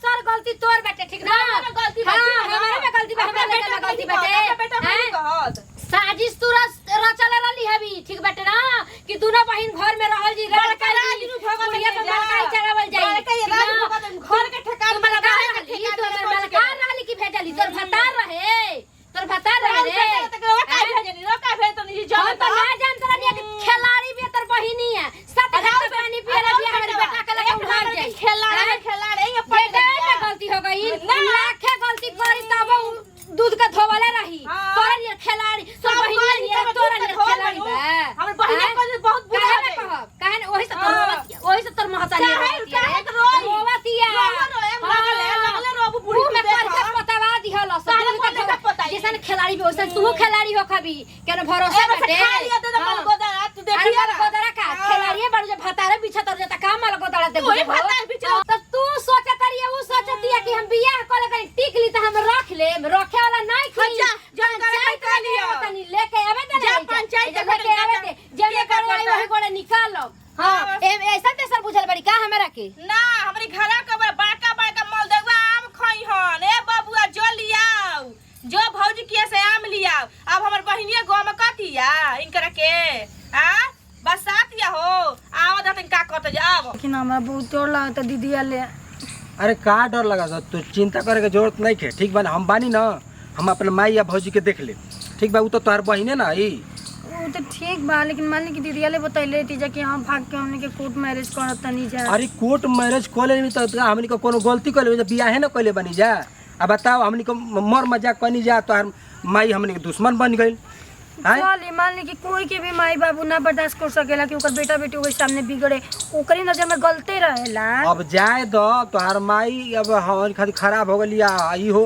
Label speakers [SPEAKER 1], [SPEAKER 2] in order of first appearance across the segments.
[SPEAKER 1] सर गलती तोर बेटे ठीक ना गलती हमारे में गलती हमारे बेटे में गलती बेटे साजिश तू रचले रहली है भी ठीक बेटे ना कि दोनों बहन घर में रहल जी लड़का जी भगवान के मलकाई चढ़ावल जाई घर के ठेकान में लगा रहली तो मलकार रहली की भेजली तोर भतार रहे रे रोका भेज तो नहीं जान तो ना जान तोरा नहीं कि खिलाड़ी भी तोर बहिनी है साथ घाव पानी पियला भी हमारे बेटा के लगे उधार जाई खिलाड़ी ये बेटा में गलती हो गई लाखे गलती करी तब दूध का धोवाले रही तोरा लिए खिलाड़ी तो बहिनी लिए तोरा लिए खिलाड़ी बा हमर बहिनी को बहुत बुरा है कहन ओही से तोर महतारी रोवतिया लगले रोब बुढ़ी में करके पतावा दिहल जैसन खिलाड़ी भी वैसन तू खिलाड़ी हो कभी केन भरोसा बटे गोदरा तू देखिए गोदरा का खिलाड़ी बड़ जे भतारे पीछे तर जता का माल गोदरा दे तो तू सोचत रही वो सोचती है कि हम बियाह कर कहीं टिक ली तो हम रख ले रखे वाला नहीं खी पंचायत कर लियो तनी लेके आवे दे जा पंचायत लेके आवे दे जेने करवाई वही गोड़े निकाल लो हां ऐसा तेसर बुझल बड़ी का हमरा के ना हमरी घरा के बड़का बड़का मल देवा आम खई हन ए बाबूआ जो लियाओ जो भौजी किया से आम लिया अब हमर बहिनिया गांव में कथिया इनकरा के आ बसात या हो आवत हतन का करत जाब
[SPEAKER 2] लेकिन हमरा बहुत डर लागत दीदी आले
[SPEAKER 3] अरे का डर लगा तू चिंता करे के जरूरत नहीं है ठीक बा हम बानी ना हम अपने माई या भौजी के देख ले ठीक बा उ तो तोहर बहिने ना ई
[SPEAKER 2] वो तो ठीक बा लेकिन मान ली कि दीदी आले बतैले थी कि हम भाग के हमने के कोर्ट मैरिज करत नहीं जा
[SPEAKER 3] अरे कोर्ट मैरिज कोले में तो हमनी को कोनो गलती कर ले बियाह है ना कोले बनी जा अब बताओ हमनी को मर मजाक कनी जा तो माई हमनी के दुश्मन बन गई
[SPEAKER 2] चल मान ली कि कोई के भी माई बाबू ना बर्दाश्त कर सकेला कि ओकर बेटा बेटी ओके सामने बिगड़े ओकरी नजर में गलती रहेला
[SPEAKER 3] अब जाए दो तोहर माई अब हमारी खातिर खराब हो गई ई हो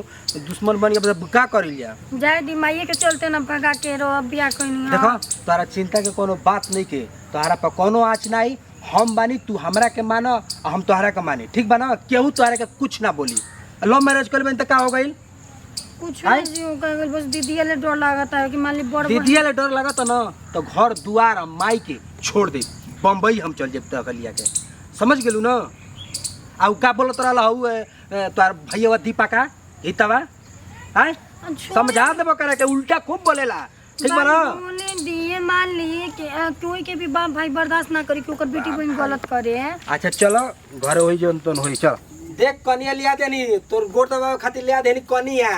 [SPEAKER 3] दुश्मन बन गया का करिलिया
[SPEAKER 2] जाए दी माई के चलते ना भगा के रो बियाह कइनी
[SPEAKER 3] देखो तोरा चिंता के कोनो बात नहीं के तोहरा पर कोनो आँच नहीं हम बानी तू हमरा के मानो हम तोहरा के मानी ठीक बा ना केहू तोहरा के कुछ ना बोली लव मैरिज कर तो का हो गई
[SPEAKER 2] कुछ नहीं हो बस दीदी वाले डर लागता है कि मान ली बड़
[SPEAKER 3] दीदी वाले डर लगता ना तो घर दुआर माई के छोड़ दे बम्बई हम चल जेब तकलिया के समझ गेलू ना आ का बोलत रहल हऊ तोर भैया दीपा का हितवा हैं समझा देबो करे के उल्टा खूब बोलेला ठीक बा ना
[SPEAKER 2] बोले दिए मान ली कि कोई के भी बाप भाई बर्दाश्त ना करी कि ओकर बेटी बहन गलत करे
[SPEAKER 3] अच्छा चलो घर होई जोन तोन होई चल देख कनिया लिया देनी तोर गोड़ दबा खातिर लिया देनी कनिया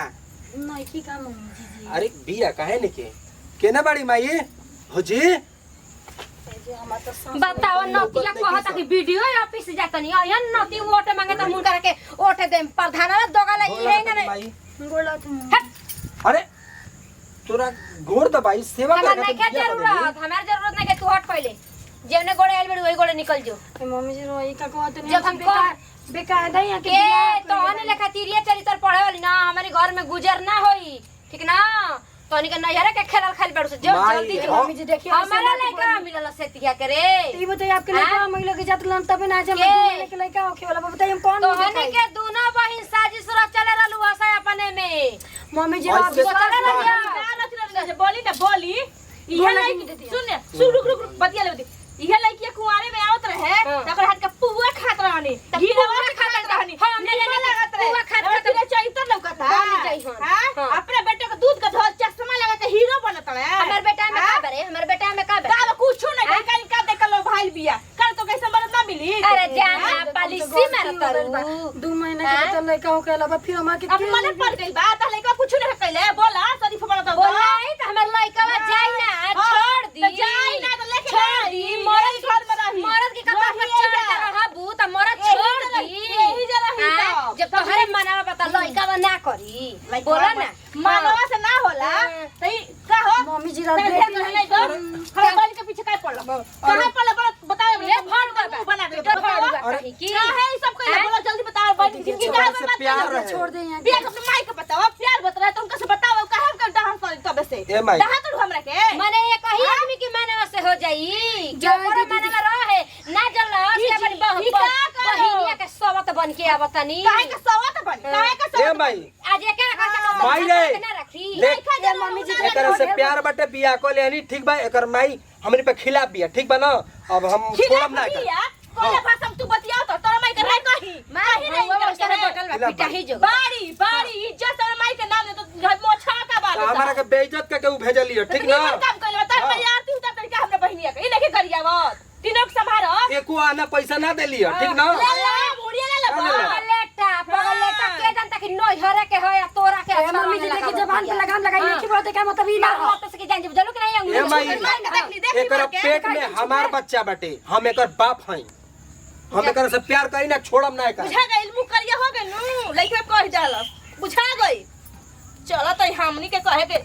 [SPEAKER 2] नहीं की का मम्मी जी
[SPEAKER 3] अरे बिया काहे ने के केना बाड़ी माई होजी
[SPEAKER 1] बताओ नतिया कहता कि वीडियो ऑफिस जातनी अयन नती वोट मांगे त मुन करे के वोट दे प्रधान दोगला ई है ना
[SPEAKER 2] गोला तुम
[SPEAKER 3] अरे तोरा गोड़ दबाई सेवा
[SPEAKER 1] हमार नहीं के जरूरत हमार जरूरत नहीं के तू हट पहले जेने गोड़े आइल बड़ी वही गोड़े निकल जो
[SPEAKER 2] मम्मी जी रोई का कहत नहीं
[SPEAKER 1] जब हम
[SPEAKER 2] बेकायदा यहाँ के
[SPEAKER 1] तो आने लेखा तीरिया चरित्र पढ़े वाली ना हमारे घर में गुजर ना होई ठीक ना तोनी के नैहरा के खेलल खाली बैठ से जल्दी जो
[SPEAKER 2] मम्मी जी देखिए
[SPEAKER 1] हमारा लड़का मिलल सेतिया करे
[SPEAKER 2] ई बताइए आपके लड़का महिला के जात लन तबे ना जब के लड़का होखे वाला बताइए हम कौन
[SPEAKER 1] तो हनी के दोनों बहिन साजिश रचले रहलु हसा अपने में
[SPEAKER 2] मम्मी जी
[SPEAKER 1] आप सोचले रहलिया बोली ना बोली इहे लड़की सुन रुक रुक बतिया ले बतिया इहे लड़की कुंवारे में आवत रहे तकर हाथ का पुआ खात रहनी घीरवा खात रहनी हमने लेने लागत रहे पुआ खात तेरे चैतर लौकता हां अपने बेटे को दूध का धोल चश्मा लगा के हीरो बनत रहे हमर बेटा में का बरे हमर बेटा में का बरे का कुछ नहीं कहीं का देख लो भाई बिया कर तो कैसे मरद ना मिली अरे जाना पॉलिसी मारत रू
[SPEAKER 2] 2 महीना के तो लड़का होके अलावा फिर हमार के
[SPEAKER 1] अब मने पड़ गई बात लड़का कुछ नहीं कहले बोला शरीफ बनत बोला त हमर लड़का जाई ना छोड़ दी जाई ना तो लेके छोड़ दी मरद घर में रही मरद के कथा पर चढ़ रहबू त मरद छोड़ दी यही जरा ही तो जब तोहरे मनावा पता लइका बा ना करी बोला ना मानवा से ना होला तई का हो
[SPEAKER 2] मम्मी जी रा बेटी
[SPEAKER 1] नहीं दो हम बन के पीछे काय पड़ल कहां पड़ल बताओ ले फोन कर बना दे अरे की है ई सब कह बोलो जल्दी बताओ बन जिंदगी का बात
[SPEAKER 2] छोड़ दे यहां
[SPEAKER 1] बिया अपने माई के बताओ प्यार बता तुम कैसे बताओ काहे का डांस कर तब से डांस तो हमरा के माने ये कही आदमी की मानवा से हो जाई जो बड़ा मानवा रहे ना जल से अपनी बहिनिया के सवत बन के आवतनी काहे के सवत बन काहे के सवत
[SPEAKER 3] ए माई
[SPEAKER 1] आज एके का
[SPEAKER 3] माई रे
[SPEAKER 1] ना रखी
[SPEAKER 3] देखा
[SPEAKER 1] मम्मी जी
[SPEAKER 3] एकर से प्यार बटे बिया को लेनी ठीक बा एकर माई हमनी पे खिलाफ बिया ठीक बा ना अब हम छोड़ब ना एकर
[SPEAKER 1] कोला भाषा तू बतियाओ तो तोरा माई के रे कही माही नहीं
[SPEAKER 3] खिलाफ
[SPEAKER 1] पिटा ही जो
[SPEAKER 4] बाड़ी बाड़ी इज्जत और माई के नाम ले तो मोछा का बात
[SPEAKER 3] तो हमारा के बेइज्जत के केहू भेजली है ठीक ना
[SPEAKER 4] काम कर लेता है मैं आरती उतार करके हमने बहनिया के नहीं करियावत तीनों के संभारो
[SPEAKER 3] एको आना पैसा ना देली है ठीक ना
[SPEAKER 4] ले ले मुड़िया ले ले
[SPEAKER 1] पगलेटा के जानता कि नोई हरे के हो या तोरा के
[SPEAKER 2] मम्मी जी देखी जबान पे लगाम लगाई नहीं की बोलते क्या मतलब ई ना हो
[SPEAKER 1] तो से जान जब कि नहीं
[SPEAKER 3] ए माई
[SPEAKER 4] देखली
[SPEAKER 3] एकर पेट में हमार बच्चा बाटे हम एकर बाप हई हम एकर से प्यार करी ना छोड़म ना एकर
[SPEAKER 4] बुझा गइल मुंह करिया हो गइल नु लइका कह जाला बुझा गई चलो त हमनी के कहे के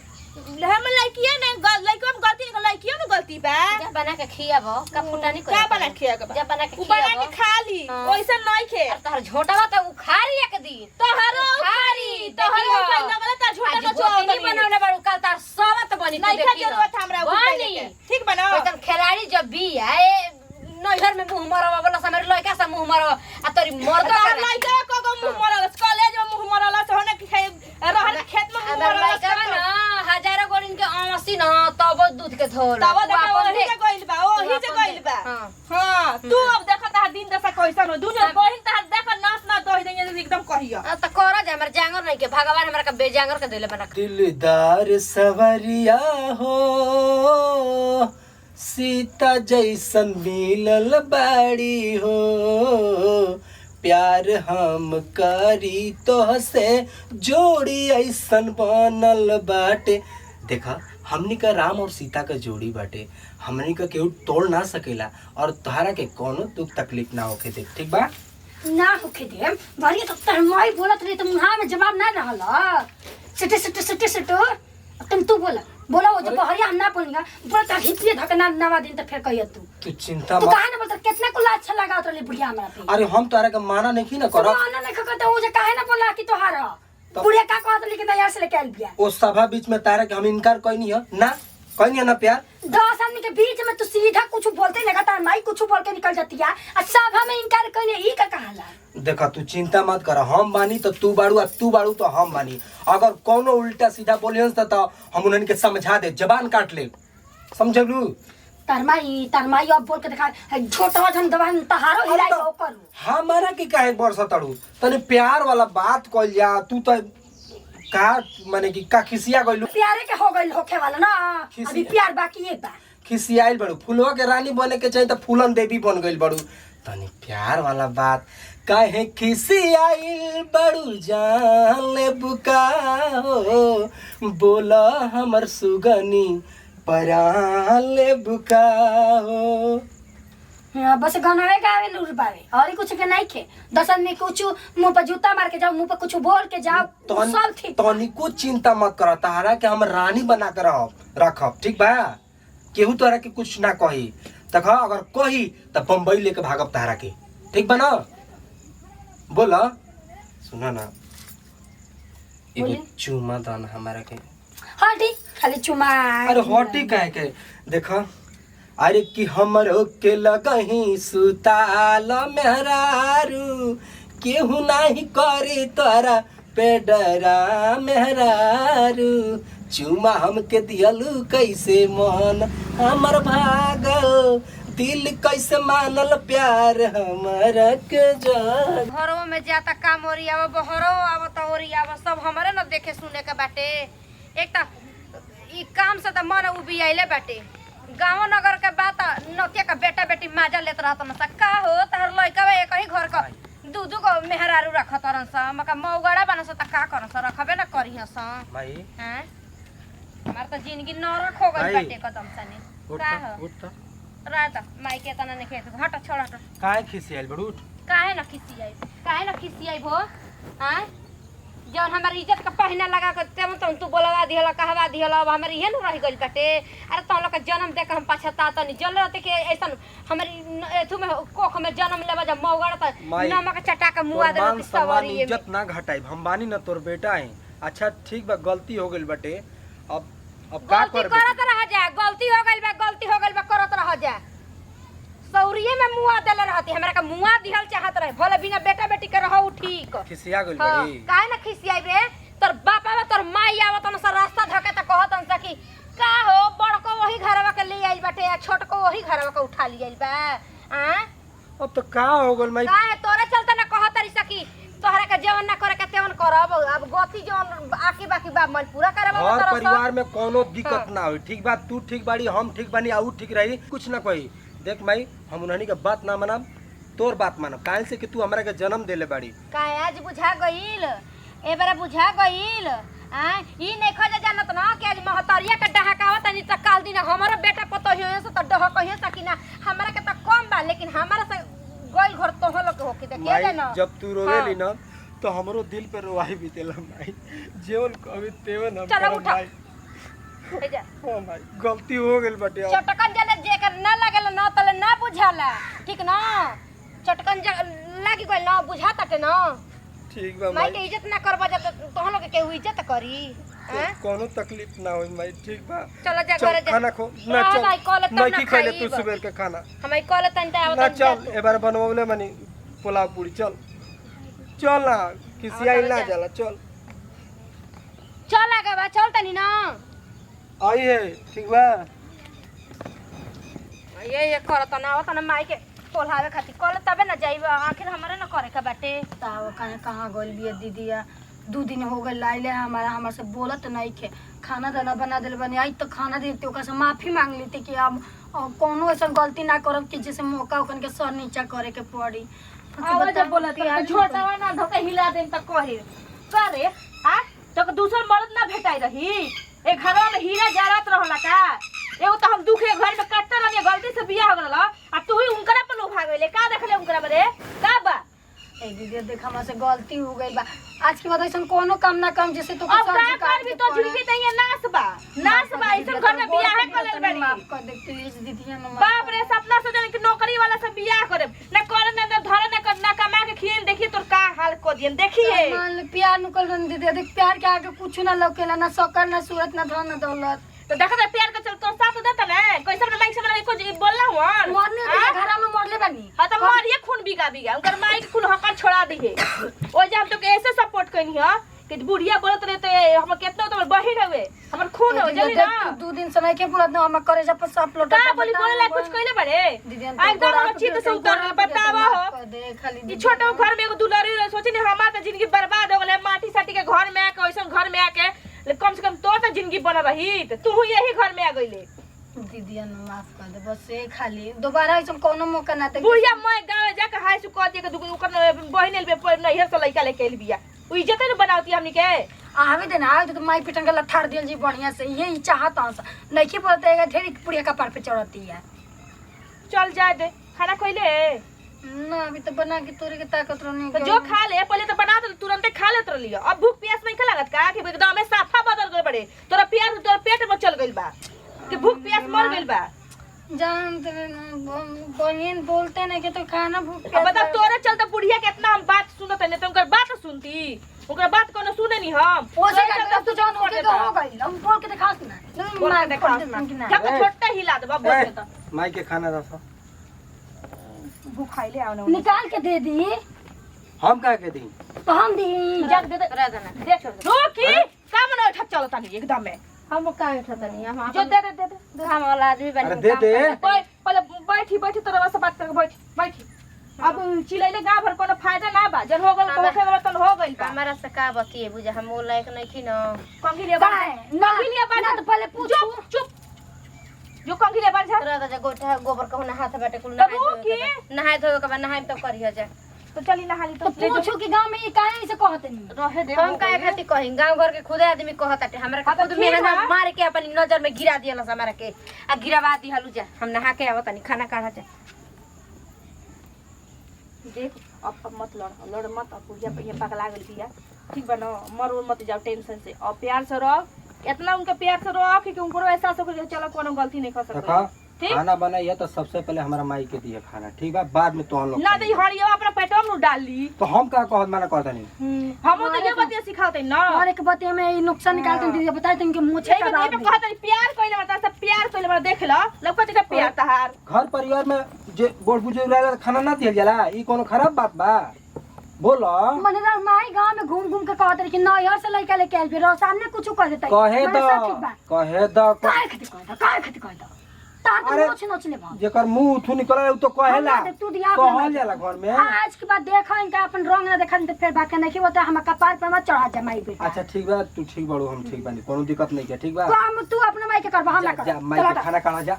[SPEAKER 4] हम लइकिया ने लइका में गलती नहीं लइकिया में गलती बा
[SPEAKER 1] जब बना के खियाबो का फुटा नहीं
[SPEAKER 4] क्या बना खिया के
[SPEAKER 1] जब बना के
[SPEAKER 4] बना
[SPEAKER 1] खियाबो
[SPEAKER 4] के खा ली ओइसे नहीं खे
[SPEAKER 1] तोहर झोटावा त उखारी एक दिन
[SPEAKER 4] तोहरो
[SPEAKER 1] उखारी
[SPEAKER 4] तोहरो लगल त छोटा
[SPEAKER 1] आज
[SPEAKER 4] का
[SPEAKER 1] गोती नहीं बनौले बारू कल तार सबत बनी
[SPEAKER 4] नहीं खा जरूरत हमरा
[SPEAKER 1] बनी
[SPEAKER 4] ठीक बना
[SPEAKER 1] एकदम खिलाड़ी जब भी है नैहर में मुंह मरवा वाला समर लइका से मुंह मरवा आ तोरी मर्द
[SPEAKER 4] तार लइका को मुंह मरल कॉलेज में मुंह मरल से होने के रहल खेत में मुंह
[SPEAKER 1] अगर
[SPEAKER 4] मरल
[SPEAKER 1] लइका में ना हजारों गोरिन के आमसी ना तब दूध के धोल
[SPEAKER 4] तब देखा ओही से गइल बा ओही से गइल बा हां तू अब देखा ता दिन दशा कैसन हो दुनिया बहिन ता देख नाच ना दही देंगे एकदम कहियो
[SPEAKER 1] त कर जा हमर जांगर नहीं के भगवान हमरा के बेजांगर के देले बना
[SPEAKER 3] दिलदार सवरिया हो सीता जैसन मिलल बाड़ी हो प्यार हम करी तोहसे जोड़ी ऐसन बनल बाटे देखा हमनी का राम और सीता का जोड़ी बाटे हमनी का केहू तोड़ ना सकेला और तोहरा के कोनो दुख तकलीफ ना होके दे ठीक बा
[SPEAKER 2] ना होके दे भरी तो तरमाई बोलत रही तुम हां में जवाब ना रहल सिटे सिटे सिटे सिटे तुम तू बोला वो जब हरिया हम ना बोलिया बोलता हितले धकना नवा दिन त फिर कहियो
[SPEAKER 3] तू चिंता
[SPEAKER 2] तू
[SPEAKER 3] मत
[SPEAKER 2] कहा ना बोलता कितना को अच्छा लगा तोले बुढ़िया हमरा पे
[SPEAKER 3] अरे हम तोहरा के माना नहीं ना करब
[SPEAKER 2] ना नहीं कहता वो जे काहे ना बोला कि तोहार बुढ़िया का कहत लेकिन तैयार से लेके आइल बिया
[SPEAKER 3] ओ सभा बीच में तारा के हम इनकार कइनी है ना कइनी है ना प्यार
[SPEAKER 2] 10 आदमी के बीच में तू सीधा कुछ बोलते ही लगा तार माई कुछ बोल के निकल जाती है और सभा में इनकार कइले ई का कहाला
[SPEAKER 3] देखा तू चिंता मत कर हम बानी तो तू बाड़ू आ तू बाड़ू तो हम बानी अगर कोनो उल्टा सीधा बोलियन तो हम उन्हन के समझा दे जबान काट ले समझलू
[SPEAKER 2] तार माई अब बोल के देखा छोटा जन दवा तहारो हिलाई हो करू
[SPEAKER 3] हमारा के काहे बरसा तड़ू तने प्यार वाला बात कइल जा तू तो का माने कि का खिसिया गइलू
[SPEAKER 2] प्यारे के हो गइल होखे वाला ना अभी प्यार बाकी है बा
[SPEAKER 3] खिसियाइल बड़ू फूलवा के रानी बने के चाहिए तो फूलन देवी बन गइल बड़ू तनी प्यार वाला बात काहे खिसियाइल बड़ू जान ले बुका हो बोला हमर सुगनी परान ले बुका हो
[SPEAKER 2] बस गनवे गावे लूर पावे और कुछ के नहीं खे 10 आदमी कुछ मुंह पर जूता मार के जाओ मुंह पर कुछ बोल के जाओ सब ठीक
[SPEAKER 3] तनी को चिंता मत कर तारा के हम रानी बना के रखब ठीक बा केहू तोरा के कुछ ना कही तक अगर कही त बम्बई लेके भागब तारा के ठीक बा ना बोला सुना ना एगो चुमा दान हमारा के
[SPEAKER 2] हाँ ठीक खाली चुमा
[SPEAKER 3] अरे हटी कहे के देखा अरे कि हमरो के लगही सुताल मेहरारू केहू नाही करे तोरा पेडरा मेहरारू चुमा हमके दियलू कैसे मन हमर भागल दिल कैसे मानल प्यार हमारा के जान
[SPEAKER 1] घरों में जाता काम ओरियावा बहरो आवत ओरियावा सब हमरे न देखे सुने के बाटे एक त ई काम से त मन उबी आइले बाटे गांव नगर के बात नतिया का बेटा बेटी माजा लेत रहत न का हो तहर लइका एक ही घर का दू को मेहरारू रखत रहन स मका मौगड़ा बनस त का करस रखबे न करिहस
[SPEAKER 3] भाई
[SPEAKER 1] हैं हमार त जिंदगी नरक हो गइल बाटे कदम सने का हो
[SPEAKER 3] उठ
[SPEAKER 1] रात माई के तना ने खेत हट छोड़ हट
[SPEAKER 3] काहे खिसियाइल बड़ू उठ
[SPEAKER 1] काहे न खिसियाई भो हैं जौन हमार इज्जत का पहिना लगा के तेम तू बोलवा दिहला कहवा दिहला अब हमर इहे न रह गइल बाटे अरे तोन लोग के जन्म दे के हम पछतातनी जल रहते के ऐसन हमर एथु में कोख में जन्म लेवा जब मौगड़ त नमक चटा के मुआ दे के सवरी
[SPEAKER 3] इज्जत ना घटाई हम बानी न तोर बेटा है अच्छा ठीक बा गलती हो गइल बाटे अब का कर
[SPEAKER 1] करत रह जा गलती हो गइल बा करत रह जा सौरिये में मुआ देले रहती हमरा का मुआ दिहल चाहत रहे भले बिना बेटा बेटी के रहू ठीक
[SPEAKER 3] खिसिया गइल बड़ी
[SPEAKER 1] काहे ना खिसियाई रे तोर बापा तोर माई आवत न सा रास्ता धके त कहत न कि का हो बड़को वही घरवा के ले आइल बाटे या छोटको वही घरवा के उठा लियाइल बा आ
[SPEAKER 3] अब तो का हो गइल माई
[SPEAKER 1] काहे तोरे चलते न कहत रही सकी तोहरा के जवन ना करे करब अब गति जोन आके बाकी बा मन पूरा करब
[SPEAKER 3] घर परिवार में कोनो दिक्कत ना हो। ठीक बात, तू ठीक बाड़ी, हम ठीक बानी, आऊ ठीक रही, कुछ ना कही। देख माई, हम उन्हनी के बात ना मानब, तोर बात मानब, काहे से कि तू हमरा के जन्म देले बाड़ी।
[SPEAKER 1] काहे आज बुझा गइल, ए बार बुझा गइल। ई नहीं खोजे जानत ना कि आज महतरिया के डहकावत तनी त काल दिन हमारा बेटा पतो होय से त डह कहिए सकिना हमरा के त कम बा, लेकिन हमारा से गइल घर तो हो लोग होके देखिए जे ना।
[SPEAKER 3] जब तू रोवेली ना तो हमरो दिल पे रोवाई बीतेला माई। जेवन कभी तेवन हम
[SPEAKER 1] चलो
[SPEAKER 3] करब
[SPEAKER 1] उठा।
[SPEAKER 3] माई।
[SPEAKER 1] ए जा
[SPEAKER 3] ओ माई, गलती हो गेल बाटे।
[SPEAKER 1] चटकन जले जेकर ना लागल ना तले ना बुझाला, ठीक ना। चटकन लागी गइल ना बुझाता के ना।
[SPEAKER 3] ठीक बा
[SPEAKER 1] माई
[SPEAKER 3] माई,
[SPEAKER 1] के इज्जत ना करबा जा तो हम लोग के इज्जत करी। हैं
[SPEAKER 3] कोनो तकलीफ ना होई माई। ठीक बा,
[SPEAKER 1] चलो जा
[SPEAKER 3] चल
[SPEAKER 1] घरे जा।
[SPEAKER 3] खाना खो ना।
[SPEAKER 1] हाँ
[SPEAKER 3] चल
[SPEAKER 1] भाई, कॉल तब
[SPEAKER 3] नहीं
[SPEAKER 1] ना
[SPEAKER 3] की खैले
[SPEAKER 1] खाइब।
[SPEAKER 3] तू सुबह के खाना
[SPEAKER 1] हमारी कॉल तन आवत
[SPEAKER 3] ना। चल ए बार बनवले मनी पुलाव पूरी। चल चल ना, किसी आई ना जाला। चल
[SPEAKER 1] चल आगे बा, चल तनी ना।
[SPEAKER 3] आई है। ठीक बा,
[SPEAKER 1] ये करत ना आवत ना माई के पोल्हावे खातिर कॉल तबे ना जाइब, आखिर हमारे ना करे का बाटे।
[SPEAKER 2] ताव कहाँ गइल बिया दीदिया, 2 दिन हो गए लाइले हमारा से बोलत नहीं खे। खाना दाना बना दिल बनी आई तो खाना देते ओकरा से माफी मांग लेते कि अब कोनो ऐसा गलती ना करब कि जैसे मौका ओकन के सर नीचा करे के पड़ी।
[SPEAKER 4] आवाज जब बोलत है छोटावा ना धोके हिला देन त कहे करे आ तो दूसर मर्द ना भेटाई रही। ए घरवा में हीरा जारत रहला का। एगो तो हम दुखे घर में कटते रहनी, गलती से बियाह हो गला आ तू ही उनकरा पर लोभा गइले का देखले उनकरा बरे का बा।
[SPEAKER 2] ए दीदी देख हमरा से गलती हो गई बा, आज के बाद ऐसा कोनो काम ना काम जैसे तो
[SPEAKER 4] अब का कर भी तो जिंदगी तइया नास बा ऐसन घर में बियाह कर ले बड़ी।
[SPEAKER 2] माफ कर दे प्लीज दीदी ना।
[SPEAKER 4] बाप रे, सपना सोचल कि नौकरी वाला से बियाह करे ना करे ना धरे ना कमा के खियन। देखिए तोर का हाल को दियन देखिए।
[SPEAKER 2] मान ले प्यार निकल रन दीदी, देख प्यार के आगे कुछ ना लौकेला, ना शक्कर ना सूरत ना धन ना दौलत।
[SPEAKER 4] तो देखा था प्यार का चल तो साथ देता ना कैसे अपने माइक से मैंने कुछ बोलना हुआ
[SPEAKER 2] मरने दे घर में मरले बानी।
[SPEAKER 4] हां तो मारिए खून बिगा उनकर माइक खून हकर छोड़ा दी है। ओ जे हम तो ऐसे सपोर्ट कनी है कि बुढ़िया बोलत रहे तो हम कितना तो बहिन हवे हमर खून हो जल्दी ना।
[SPEAKER 2] 2 दिन समय के बोलत ना हम करे जब सब लोटा
[SPEAKER 4] का बोली बोले कुछ कहले बड़े एकदम हम चित से उतर बतावा हो।
[SPEAKER 2] दे खाली
[SPEAKER 4] ई छोटो घर में एगो दुलारी रहे सोची ने हमार त जिंदगी बर्बाद हो गेले। माटी साटी के घर में आके ओइसन घर में आके कम से कम तो जिंदगी बन रही तो तू यही घर में आ गइले।
[SPEAKER 2] दीदी ना माफ कर दे बस, ये खाली दोबारा ऐसा कोनो मौका ना दे।
[SPEAKER 4] बुढ़िया मैं गांव जाके हाय सु कहती के ओकर बहिन पे पर नहियर से लइका लेके आइल बिया उ इज्जत न बनावती हमनी के।
[SPEAKER 2] आवे देना आवे तो माई पिटन के लथाड़ दियल जी बढ़िया से, ये चाहत हंस नहीं के बोलते है ढेरी पुड़िया का पार पे चढ़ती है।
[SPEAKER 4] चल जाए दे खाना खइले
[SPEAKER 2] ना अभी तो बना के तोरे के ताकत रहनी
[SPEAKER 4] तो जो खा ले पहले तो बना दे तुरंत खा लेत रहियो। अब भूख प्यास नहीं लागत का कि एकदम में साफा बदल गए बड़े तोरा प्यार तोरा पेट में चल गइल बा कि भूख प्यास मर गइल बा।
[SPEAKER 2] जान तेरे बहन बोलते नहीं के तो खाना भूख
[SPEAKER 4] अब बता तोरे चलते बुढ़िया के इतना हम बात सुनत है तो उनकर बात सुनती ओकर बात कोनो सुने नहीं हम
[SPEAKER 2] ओसे का तू जान ओके तो हो गई हम बोल के दिखास ना
[SPEAKER 4] बोल के दिखास ना जब छोटा हिला दे बाबू बोल के तो
[SPEAKER 3] माई के खाना दस
[SPEAKER 4] भूख खाइले आव ना
[SPEAKER 2] निकाल के दे दी।
[SPEAKER 3] हम का के दी
[SPEAKER 2] तो हम दी
[SPEAKER 4] जग दे दे रोकी का मन उठा चलता नहीं एकदम में
[SPEAKER 1] हम का उठता नहीं हम
[SPEAKER 4] जो दे दे
[SPEAKER 1] हम वाला आदमी बनी।
[SPEAKER 3] अरे दे दे
[SPEAKER 4] पहले बैठी तोरा से बात करके बैठी। अब चिलैले गांव भर कोनो फायदा ना बा जन हो गल होखे वाला तन हो गइल बा।
[SPEAKER 1] हमारा से का बतिए बुझा हम वो लायक नहीं की ना।
[SPEAKER 4] कंघी ले
[SPEAKER 2] का
[SPEAKER 4] बा
[SPEAKER 2] है ना
[SPEAKER 4] कंघी ले बा
[SPEAKER 2] ना तो पहले पूछ
[SPEAKER 4] चुप जो कंघी ले बा जा
[SPEAKER 1] तोरा तो गोठा गोबर कहू ना हाथ बाटे कुल
[SPEAKER 4] तब वो की
[SPEAKER 1] नहाए धोए के बाद नहाए तो करियो जा।
[SPEAKER 4] तो चली नहाली
[SPEAKER 2] तो पूछो कि गांव में ये काहे ऐसे कहते नहीं।
[SPEAKER 4] रहे दे
[SPEAKER 1] हम काहे खातिर कहीं गांव घर के खुदे आदमी कहताटे हमरा के खुद मेहनत मार के अपनी नजर में गिरा दियलस हमरा के आ गिरावा दिहलु जा। हम नहा के आवत नहीं खाना काढ़ा जा।
[SPEAKER 4] देख अब मत लड़ मत अब बुढ़िया पे पगला गइल बिया ठीक बा न मरो मत जाओ टेंशन से और प्यार से रह इतना उनका प्यार से रह कि उनको एहसास हो कि चलो कोनो गलती नहीं कर सकते
[SPEAKER 3] देखा
[SPEAKER 4] ठीक
[SPEAKER 3] खाना बनाइए तो सबसे पहले हमारा माई के दिए खाना। ठीक बा बाद में तो हम लोग
[SPEAKER 4] ना दे हड़िया अपना पेटवा में डाल ली
[SPEAKER 3] तो हम का कहत माना कहता नहीं।
[SPEAKER 4] हम तो ये बतिया सिखाते ना
[SPEAKER 2] और एक बात में ये नुकसान निकालते हैं दीदी बताते हैं कि मुझे
[SPEAKER 4] यही बतिया पे कहत प्यार कइले बता सब प्यार कइले बता देख ल लौका जगह प्यार तहार
[SPEAKER 3] घर परिवार में जे बड़ बुजुर्ग रहला खाना ना दिया जाला ई कोनो खराब बात बा बोलो।
[SPEAKER 2] मने माई गांव में घूम घूम के कहते कि ना यार से लइका लेके आइल फिर सामने कुछ कह देता
[SPEAKER 3] कहे दो
[SPEAKER 2] काहे खातिर कहता तार
[SPEAKER 3] अरे,
[SPEAKER 2] नोच नोच ले भाग
[SPEAKER 3] जेकर मुंह उठू निकल उ तो कहेला
[SPEAKER 2] हमरा तू दिया
[SPEAKER 3] कहल जाला घर में।
[SPEAKER 2] आज के बाद देखा इनका अपन रंग ना देखा तो फिर बात नहीं होता हम कपार पे मत चढ़ा जमाई बेटा।
[SPEAKER 3] अच्छा ठीक बा, तू ठीक बाड़ू, हम ठीक बानी, कोनो दिक्कत नहीं है, ठीक बा।
[SPEAKER 2] तो हम तू अपने माई के करबा हम ना
[SPEAKER 3] जा
[SPEAKER 2] कर
[SPEAKER 3] माई के खाना खा जा।